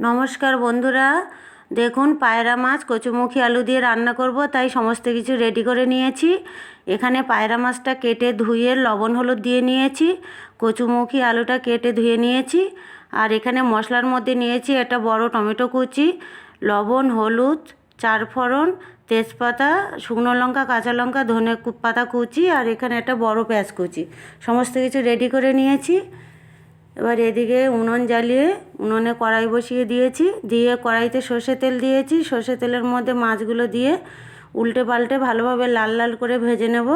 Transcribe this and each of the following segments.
নমস্কার বন্ধুরা, দেখুন পায়রা মাছ কচুমুখী আলু দিয়ে রান্না করব, তাই সমস্ত কিছু রেডি করে নিয়েছি। এখানে পায়রা মাছটা কেটে ধুয়ে লবণ হলুদ দিয়ে নিয়েছি, কচুমুখী আলুটা কেটে ধুয়ে নিয়েছি। আর এখানে মশলার মধ্যে নিয়েছি একটা বড় টমেটো কুচি, লবণ, হলুদ, 4 ফোড়ন, তেজপাতা, শুকনো লঙ্কা, কাঁচা লঙ্কা, ধনে পাতা কুচি, আর এখানে একটা বড় পেঁয়াজ কুচি। সমস্ত কিছু রেডি করে নিয়েছি। এবার এদিকে উনুন জ্বালিয়ে উনুনে কড়াই বসিয়ে দিয়েছি, দিয়ে কড়াইতে সর্ষে তেল দিয়েছি। সর্ষে তেলের মধ্যে মাছগুলো দিয়ে উল্টে পাল্টে ভালোভাবে লাল লাল করে ভেজে নেব।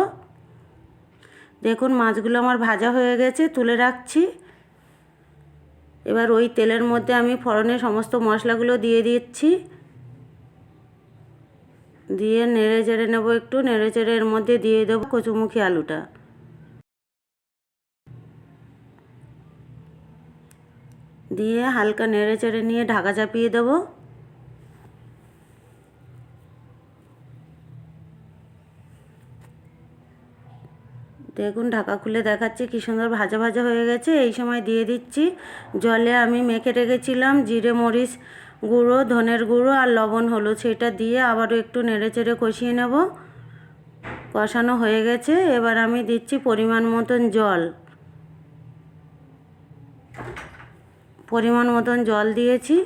দেখুন মাছগুলো আমার ভাজা হয়ে গেছে, তুলে রাখছি। এবার ওই তেলের মধ্যে আমি ফোড়নে সমস্ত মশলাগুলো দিয়ে দিচ্ছি, দিয়ে নেড়ে চেড়ে নেবো। একটু নেড়ে চেড়ে এর মধ্যে দিয়ে দেবো কচুমুখী আলুটা, দিয়ে হালকা নেড়ে চেড়ে নিয়ে ঢাকা চাপিয়ে দেবো। দেখুন ঢাকা খুলে দেখাচ্ছি কি সুন্দর ভাজা ভাজা হয়ে গেছে। এই সময় দিয়ে দিচ্ছি জলে আমি মেখে রেখেছিলাম জিরে, মরিচ গুঁড়ো, ধনের গুঁড়ো আর লবণ হলুদ, সেটা দিয়ে আবারও একটু নেড়ে চেড়ে কষিয়ে নেব। কষানো হয়ে গেছে, এবার আমি দিচ্ছি পরিমাণ মতন জল। পরিমাণ মতন জল দিয়েছি,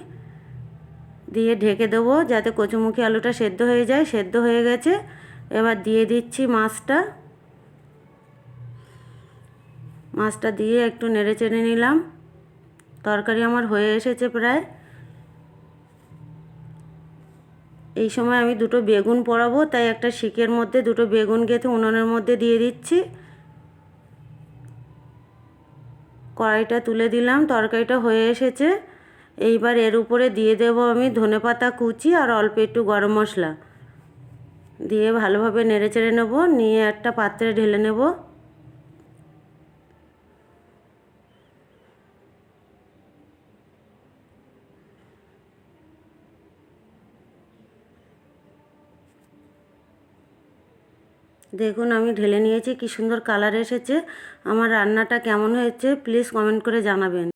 দিয়ে ঢেকে দেবো যাতে কচুমুখী আলুটা সেদ্ধ হয়ে যায়। সেদ্ধ হয়ে গেছে, এবার দিয়ে দিচ্ছি মাছটা দিয়ে একটু নেড়ে চেড়ে নিলাম। তরকারি আমার হয়ে এসেছে প্রায়। এই সময় আমি দুটো বেগুন পোড়াবো, তাই একটা শিকের মধ্যে দুটো বেগুন গেঁথে উনুনের মধ্যে দিয়ে দিচ্ছি। কড়াইটা তুলে দিলাম, তরকারিটা হয়ে এসেছে। এইবার এর উপরে দিয়ে দেব আমি ধনেপাতা কুচি আর অল্প একটু গরম মশলা দিয়ে ভালোভাবে নেড়ে চেড়ে নেবো, নিয়ে একটা পাত্রে ঢেলে নেব। দেখুন আমি ঢেলে নিয়েছি, কি সুন্দর কালার এসেছে। আমার রান্নাটা কেমন হয়েছে প্লিজ কমেন্ট করে জানাবেন।